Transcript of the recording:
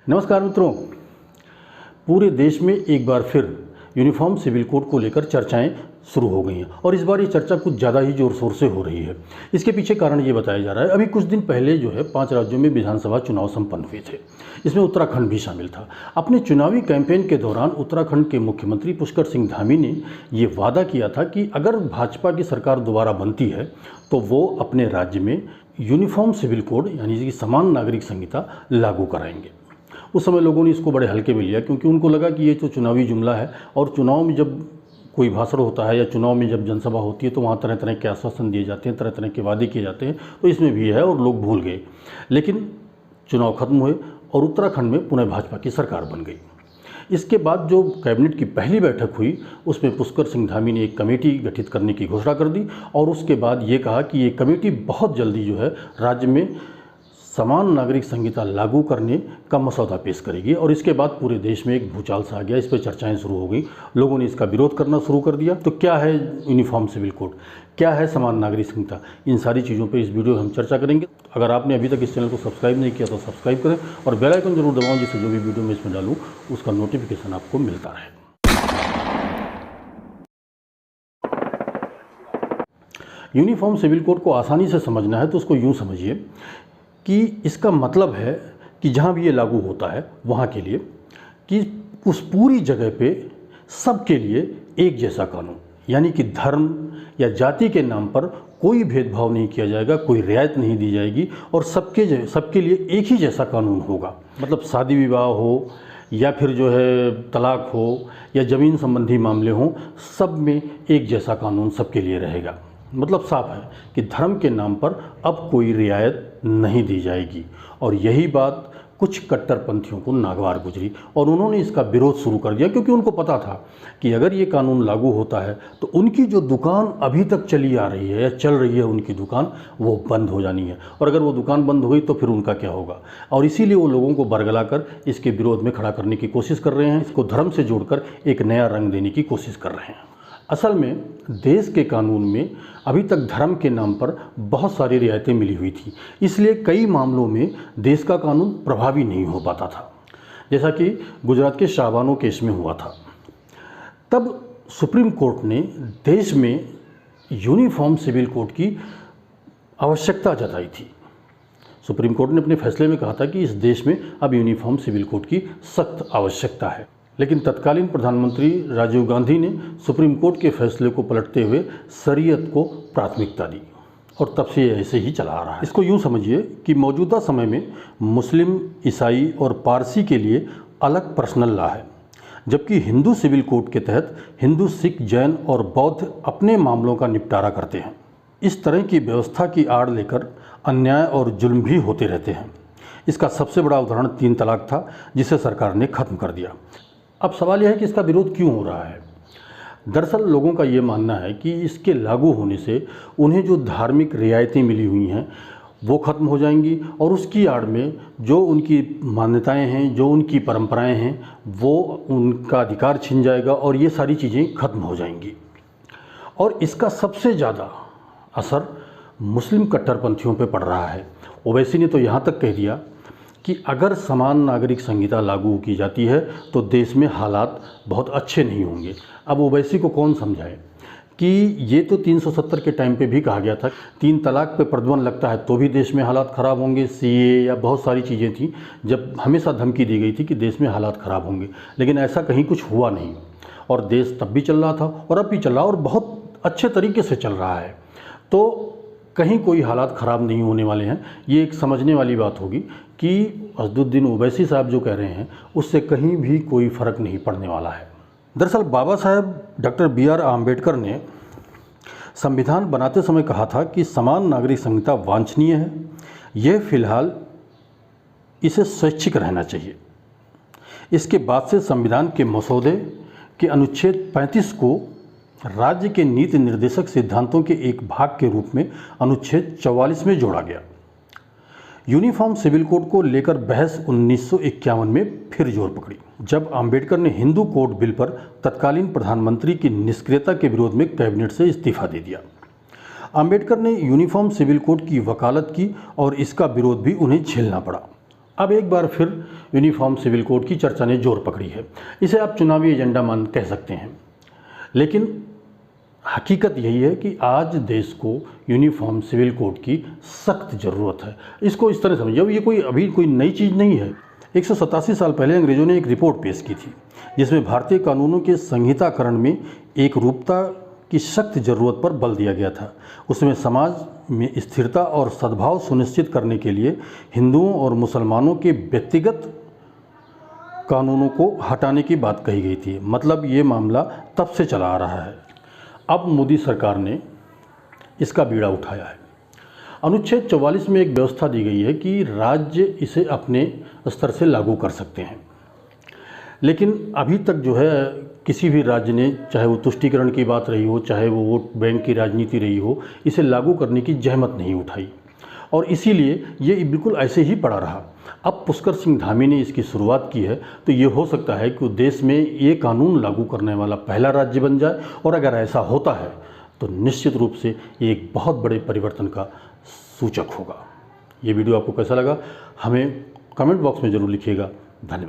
नमस्कार मित्रों, पूरे देश में एक बार फिर यूनिफॉर्म सिविल कोड को लेकर चर्चाएं शुरू हो गई हैं और इस बार ये चर्चा कुछ ज़्यादा ही ज़ोर शोर से हो रही है। इसके पीछे कारण ये बताया जा रहा है, अभी कुछ दिन पहले जो है 5 राज्यों में विधानसभा चुनाव संपन्न हुए थे। इसमें उत्तराखंड भी शामिल था। अपने चुनावी कैंपेन के दौरान उत्तराखंड के मुख्यमंत्री पुष्कर सिंह धामी ने ये वादा किया था कि अगर भाजपा की सरकार दोबारा बनती है तो वो अपने राज्य में यूनिफॉर्म सिविल कोड यानी कि समान नागरिक संहिता लागू कराएंगे। उस समय लोगों ने इसको बड़े हल्के में लिया क्योंकि उनको लगा कि ये तो चुनावी जुमला है और चुनाव में जब कोई भाषण होता है या चुनाव में जब जनसभा होती है तो वहाँ तरह तरह के आश्वासन दिए जाते हैं, तरह तरह के वादे किए जाते हैं, तो इसमें भी है और लोग भूल गए। लेकिन चुनाव खत्म हुए और उत्तराखंड में पुनः भाजपा की सरकार बन गई। इसके बाद जो कैबिनेट की पहली बैठक हुई उसमें पुष्कर सिंह धामी ने एक कमेटी गठित करने की घोषणा कर दी और उसके बाद ये कहा कि ये कमेटी बहुत जल्दी जो है राज्य में समान नागरिक संहिता लागू करने का मसौदा पेश करेगी। और इसके बाद पूरे देश में एक भूचाल सा आ गया, इस पर चर्चाएं शुरू हो गई, लोगों ने इसका विरोध करना शुरू कर दिया। तो क्या है यूनिफॉर्म सिविल कोड, क्या है समान नागरिक संहिता, इन सारी चीज़ों पर इस वीडियो में हम चर्चा करेंगे। अगर आपने अभी तक इस चैनल को सब्सक्राइब नहीं किया तो सब्सक्राइब करें और बेल आइकन जरूर दबाएं जिससे जो भी वीडियो मैं इसमें डालूँ उसका नोटिफिकेशन आपको मिलता रहे। यूनिफॉर्म सिविल कोड को आसानी से समझना है तो उसको यूँ समझिए कि इसका मतलब है कि जहाँ भी ये लागू होता है वहाँ के लिए कि उस पूरी जगह पे सबके लिए एक जैसा कानून, यानी कि धर्म या जाति के नाम पर कोई भेदभाव नहीं किया जाएगा, कोई रियायत नहीं दी जाएगी और सबके लिए एक ही जैसा कानून होगा। मतलब शादी विवाह हो या फिर जो है तलाक हो या ज़मीन संबंधी मामले हों, सब में एक जैसा कानून सबके लिए रहेगा। मतलब साफ है कि धर्म के नाम पर अब कोई रियायत नहीं दी जाएगी। और यही बात कुछ कट्टरपंथियों को नागवार गुजरी और उन्होंने इसका विरोध शुरू कर दिया क्योंकि उनको पता था कि अगर ये कानून लागू होता है तो उनकी जो दुकान अभी तक चली आ रही है या चल रही है उनकी दुकान, वो बंद हो जानी है। और अगर वो दुकान बंद हो गई तो फिर उनका क्या होगा। और इसीलिए वो लोगों को बरगला कर इसके विरोध में खड़ा करने की कोशिश कर रहे हैं, इसको धर्म से जोड़कर एक नया रंग देने की कोशिश कर रहे हैं। असल में देश के कानून में अभी तक धर्म के नाम पर बहुत सारी रियायतें मिली हुई थी, इसलिए कई मामलों में देश का कानून प्रभावी नहीं हो पाता था, जैसा कि गुजरात के शाहबानो केस में हुआ था। तब सुप्रीम कोर्ट ने देश में यूनिफॉर्म सिविल कोड की आवश्यकता जताई थी। सुप्रीम कोर्ट ने अपने फैसले में कहा था कि इस देश में अब यूनिफॉर्म सिविल कोड की सख्त आवश्यकता है। लेकिन तत्कालीन प्रधानमंत्री राजीव गांधी ने सुप्रीम कोर्ट के फैसले को पलटते हुए शरीयत को प्राथमिकता दी और तब से ऐसे ही चला आ रहा है। इसको यूँ समझिए कि मौजूदा समय में मुस्लिम, ईसाई और पारसी के लिए अलग पर्सनल लॉ है, जबकि हिंदू सिविल कोड के तहत हिंदू, सिख, जैन और बौद्ध अपने मामलों का निपटारा करते हैं। इस तरह की व्यवस्था की आड़ लेकर अन्याय और जुल्म भी होते रहते हैं। इसका सबसे बड़ा उदाहरण 3 तलाक था, जिसे सरकार ने खत्म कर दिया। अब सवाल यह है कि इसका विरोध क्यों हो रहा है। दरअसल लोगों का ये मानना है कि इसके लागू होने से उन्हें जो धार्मिक रियायतें मिली हुई हैं वो ख़त्म हो जाएंगी और उसकी आड़ में जो उनकी मान्यताएं हैं, जो उनकी परंपराएं हैं, वो उनका अधिकार छिन जाएगा और ये सारी चीज़ें खत्म हो जाएंगी। और इसका सबसे ज़्यादा असर मुस्लिम कट्टरपंथियों पे पड़ रहा है। ओवैसी ने तो यहाँ तक कह दिया कि अगर समान नागरिक संहिता लागू की जाती है तो देश में हालात बहुत अच्छे नहीं होंगे। अब ओवैसी को कौन समझाए कि ये तो 370 के टाइम पे भी कहा गया था, 3 तलाक पे प्रतिबंध लगता है तो भी देश में हालात ख़राब होंगे। सीए या बहुत सारी चीज़ें थी जब हमेशा धमकी दी गई थी कि देश में हालात ख़राब होंगे, लेकिन ऐसा कहीं कुछ हुआ नहीं और देश तब भी चल रहा था और अब भी चल रहा और बहुत अच्छे तरीके से चल रहा है। तो कहीं कोई हालात ख़राब नहीं होने वाले हैं। ये एक समझने वाली बात होगी कि असदुद्दीन ओवैसी साहब जो कह रहे हैं उससे कहीं भी कोई फ़र्क नहीं पड़ने वाला है। दरअसल बाबा साहब डॉक्टर BR आम्बेडकर ने संविधान बनाते समय कहा था कि समान नागरिक संहिता वांछनीय है, यह फ़िलहाल इसे स्वैच्छिक रहना चाहिए। इसके बाद से संविधान के मसौदे के अनुच्छेद 35 को राज्य के नीति निर्देशक सिद्धांतों के एक भाग के रूप में अनुच्छेद 44 में जोड़ा गया। यूनिफॉर्म सिविल कोड को लेकर बहस 1951 में फिर जोर पकड़ी, जब आम्बेडकर ने हिंदू कोड बिल पर तत्कालीन प्रधानमंत्री की निष्क्रियता के विरोध में कैबिनेट से इस्तीफा दे दिया। आम्बेडकर ने यूनिफॉर्म सिविल कोड की वकालत की और इसका विरोध भी उन्हें झेलना पड़ा। अब एक बार फिर यूनिफॉर्म सिविल कोड की चर्चा ने जोर पकड़ी है। इसे आप चुनावी एजेंडा मान कह सकते हैं, लेकिन हकीकत यही है कि आज देश को यूनिफॉर्म सिविल कोड की सख्त ज़रूरत है। इसको इस तरह समझिए, अब ये अभी कोई नई चीज़ नहीं है। 187 साल पहले अंग्रेज़ों ने एक रिपोर्ट पेश की थी, जिसमें भारतीय कानूनों के संहिताकरण में एक रूपता की सख्त ज़रूरत पर बल दिया गया था। उसमें समाज में स्थिरता और सद्भाव सुनिश्चित करने के लिए हिंदुओं और मुसलमानों के व्यक्तिगत कानूनों को हटाने की बात कही गई थी। मतलब ये मामला तब से चला आ रहा है। अब मोदी सरकार ने इसका बीड़ा उठाया है। अनुच्छेद 44 में एक व्यवस्था दी गई है कि राज्य इसे अपने स्तर से लागू कर सकते हैं, लेकिन अभी तक जो है किसी भी राज्य ने, चाहे वो तुष्टीकरण की बात रही हो, चाहे वो वोट बैंक की राजनीति रही हो, इसे लागू करने की जहमत नहीं उठाई और इसीलिए ये बिल्कुल ऐसे ही पड़ा रहा। अब पुष्कर सिंह धामी ने इसकी शुरुआत की है, तो ये हो सकता है कि देश में ये कानून लागू करने वाला पहला राज्य बन जाए, और अगर ऐसा होता है तो निश्चित रूप से ये एक बहुत बड़े परिवर्तन का सूचक होगा। ये वीडियो आपको कैसा लगा हमें कमेंट बॉक्स में ज़रूर लिखिएगा। धन्यवाद।